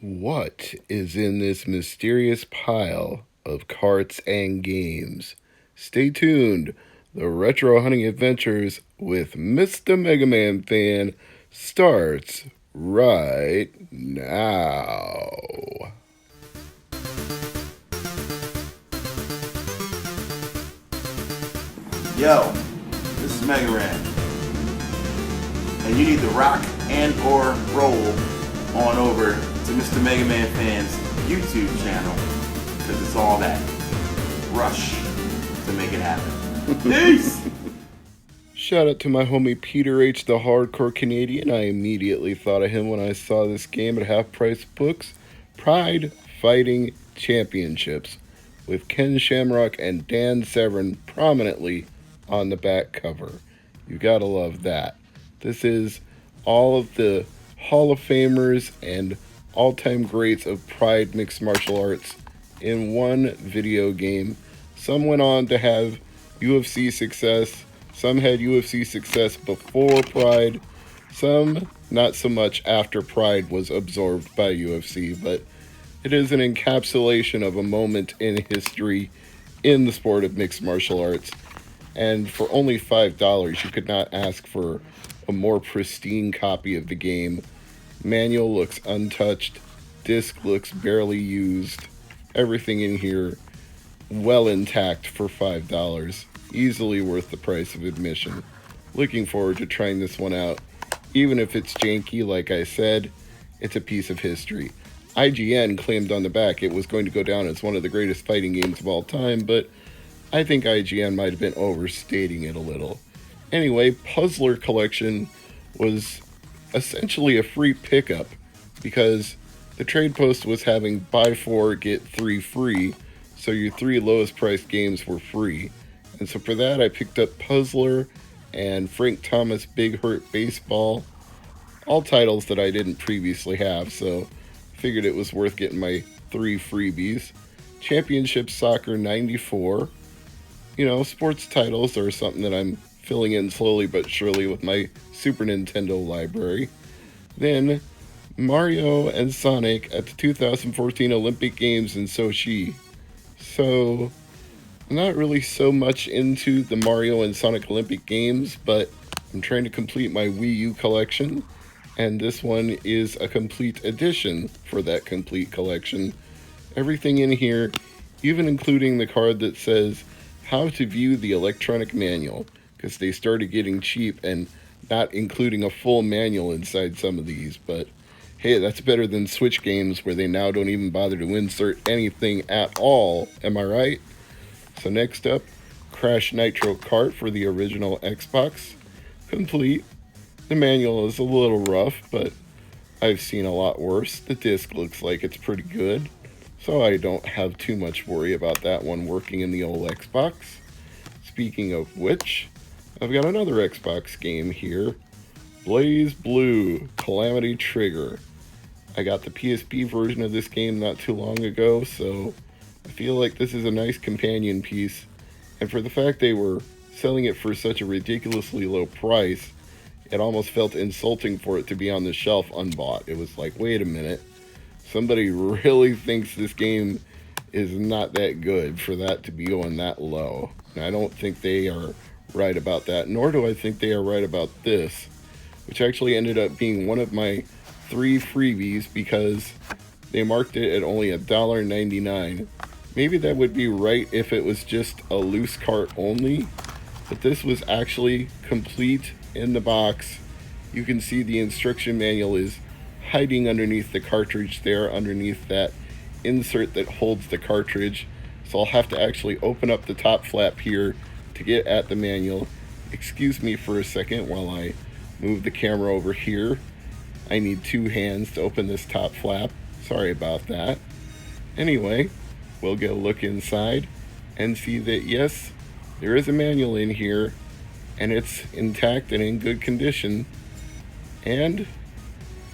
What is in this mysterious pile of carts and games? Stay tuned. The Retro Hunting Adventures with Mr. MegaManFan starts right now. Yo, this is MegaRan, and you need to rock and or roll on over to Mr. MegaManFan's YouTube channel, because it's all that rush to make it happen. Peace! Shout out to my homie Peter H, the hardcore Canadian. I immediately thought of him when I saw this game at Half Price Books, Pride Fighting Championships, with Ken Shamrock and Dan Severn prominently on the back cover. You gotta love that. This is all of the Hall of Famers and all-time greats of Pride Mixed Martial Arts in one video game. Some went on to have UFC success. Some had UFC success before Pride. Some not so much after Pride was absorbed by UFC, but it is an encapsulation of a moment in history in the sport of mixed martial arts. And for only $5, you could not ask for a more pristine copy of the game. Manual looks untouched. Disc looks barely used. Everything in here well intact for $5. Easily worth the price of admission. Looking forward to trying this one out. Even if it's janky, like I said, it's a piece of history. IGN claimed on the back it was going to go down as one of the greatest fighting games of all time, but I think IGN might have been overstating it a little. Anyway, Puzzler Collection was essentially a free pickup because the Tradepost was having buy 4, get 3 free, so your 3 lowest priced games were free. And so for that, I picked up Puzzler and Frank Thomas Big Hurt Baseball, all titles that I didn't previously have, so figured it was worth getting my 3 freebies. Championship Soccer 94. You know, sports titles are something that I'm filling in slowly but surely with my Super Nintendo library. Then Mario and Sonic at the 2014 Olympic Games in Sochi. So I'm not really so much into the Mario and Sonic Olympic Games, but I'm trying to complete my Wii U collection, and this one is a complete edition for that complete collection. Everything in here, even including the card that says how to view the electronic manual, because they started getting cheap and not including a full manual inside some of these, but hey, that's better than Switch games where they now don't even bother to insert anything at all, am I right? So next up, Crash Nitro Kart for the original Xbox, complete. The manual is a little rough, but I've seen a lot worse. The disc looks like it's pretty good, so I don't have too much worry about that one working in the old Xbox. Speaking of which, I've got another Xbox game here, Blaze Blue Calamity Trigger. I got the PSP version of this game not too long ago, so I feel like this is a nice companion piece. And for the fact they were selling it for such a ridiculously low price, it almost felt insulting for it to be on the shelf unbought. It was like, wait a minute, somebody really thinks this game is not that good for that to be going that low. And I don't think they are right about that, nor do I think they are right about this, which actually ended up being one of my 3 freebies because they marked it at only $1.99. Maybe that would be right if it was just a loose cart only, but this was actually complete in the box. You can see the instruction manual is hiding underneath the cartridge there, underneath that insert that holds the cartridge. So I'll have to actually open up the top flap here to get at the manual. Excuse me for a second while I move the camera over here. I need 2 hands to open this top flap. Sorry about that. Anyway, we'll get a look inside and see that yes, there is a manual in here and it's intact and in good condition. And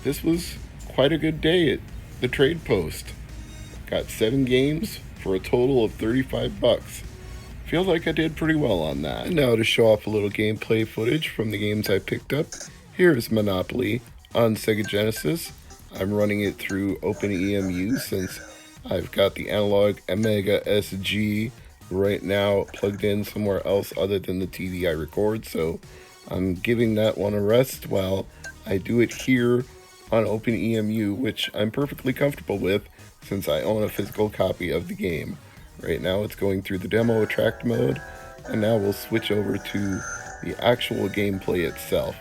this was quite a good day at the Tradepost. Got 7 games for a total of $35. Feel like I did pretty well on that. And now to show off a little gameplay footage from the games I picked up, here's Monopoly on Sega Genesis. I'm running it through OpenEMU since I've got the analog Mega SG right now plugged in somewhere else other than the TV I record, so I'm giving that one a rest while I do it here on OpenEMU, which I'm perfectly comfortable with since I own a physical copy of the game. Right now it's going through the demo attract mode, and now we'll switch over to the actual gameplay itself.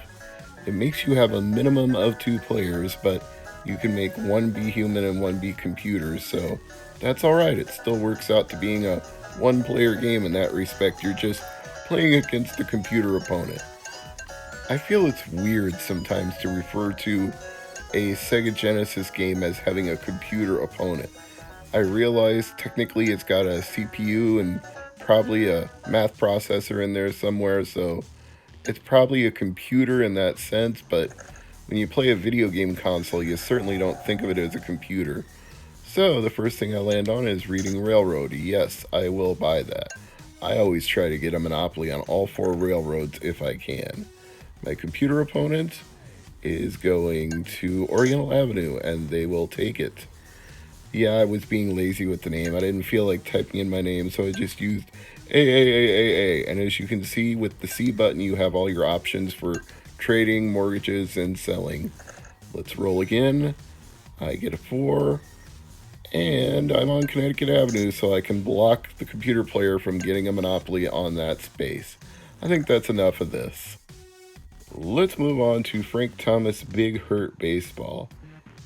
It makes you have a minimum of 2 players, but you can make one be human and one be computer, so that's alright. It still works out to being a 1-player game in that respect. You're just playing against the computer opponent. I feel it's weird sometimes to refer to a Sega Genesis game as having a computer opponent. I realize technically it's got a CPU and probably a math processor in there somewhere, so it's probably a computer in that sense, but when you play a video game console, you certainly don't think of it as a computer. So the first thing I land on is Reading Railroad. Yes, I will buy that. I always try to get a monopoly on all 4 railroads if I can. My computer opponent is going to Oriental Avenue, and they will take it. Yeah, I was being lazy with the name. I didn't feel like typing in my name, so I just used A. And as you can see, with the C button, you have all your options for trading, mortgages, and selling. Let's roll again. I get a 4. And I'm on Connecticut Avenue, so I can block the computer player from getting a monopoly on that space. I think that's enough of this. Let's move on to Frank Thomas' Big Hurt Baseball.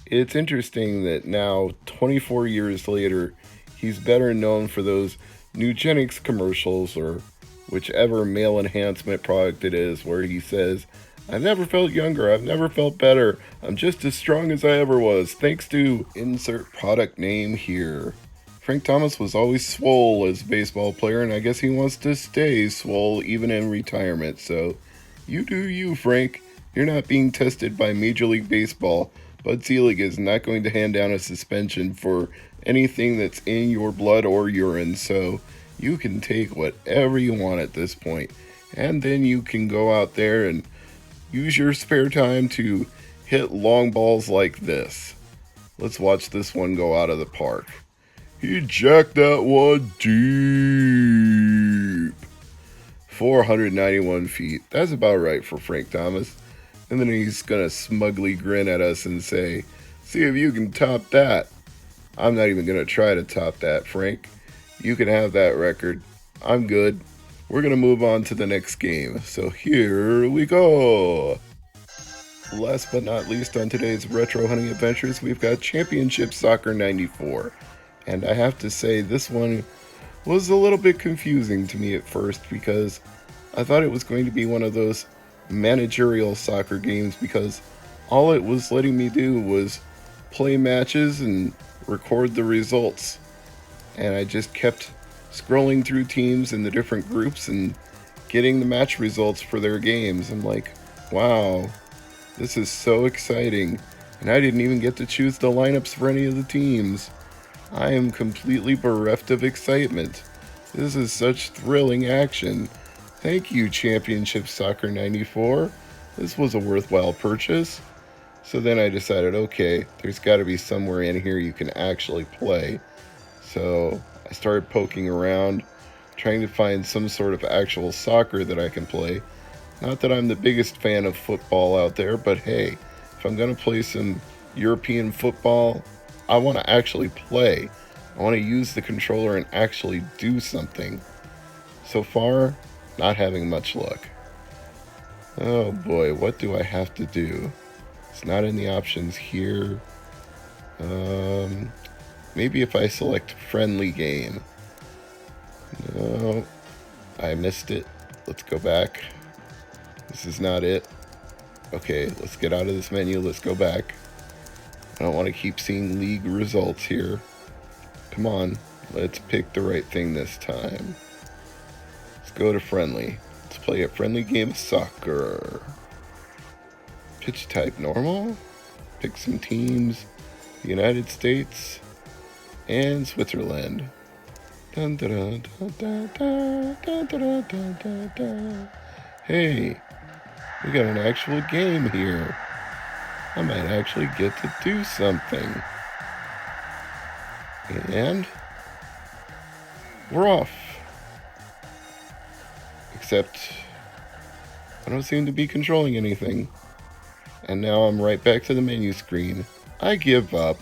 It's interesting that now, 24 years later, he's better known for those Nugenics commercials or whichever male enhancement product it is where he says, "I've never felt younger, I've never felt better, I'm just as strong as I ever was, thanks to insert product name here." Frank Thomas was always swole as a baseball player, and I guess he wants to stay swole even in retirement, so you do you, Frank. You're not being tested by Major League Baseball. Bud Selig is not going to hand down a suspension for anything that's in your blood or urine, so you can take whatever you want at this point. And then you can go out there and use your spare time to hit long balls like this. Let's watch this one go out of the park. He jacked that one deep. 491 feet. That's about right for Frank Thomas. And then he's going to smugly grin at us and say, "See if you can top that." I'm not even going to try to top that, Frank. You can have that record. I'm good. We're going to move on to the next game. So here we go. Last but not least on today's Retro Hunting Adventures, we've got Championship Soccer 94. And I have to say, this one was a little bit confusing to me at first because I thought it was going to be one of those managerial soccer games because all it was letting me do was play matches and record the results. And I just kept scrolling through teams in the different groups and getting the match results for their games. I'm like, wow, this is so exciting. And I didn't even get to choose the lineups for any of the teams. I am completely bereft of excitement. This is such thrilling action. Thank you, Championship Soccer 94. This was a worthwhile purchase. So then I decided, okay, there's got to be somewhere in here you can actually play. So I started poking around, trying to find some sort of actual soccer that I can play. Not that I'm the biggest fan of football out there, but hey, if I'm going to play some European football, I want to actually play. I want to use the controller and actually do something. So far, not having much luck. Oh boy, what do I have to do? It's not in the options here. Maybe if I select friendly game. No, I missed it. Let's go back. This is not it. Okay, let's get out of this menu. Let's go back. I don't want to keep seeing league results here. Come on, let's pick the right thing this time. Let's go to friendly. Let's play a friendly game of soccer. Pitch type normal. Pick some teams. The United States and Switzerland. Dun, dun, dun, dun, dun, dun, dun, dun, dun, dun. Hey, we got an actual game here. I might actually get to do something. And we're off. Except I don't seem to be controlling anything. And now I'm right back to the menu screen. I give up.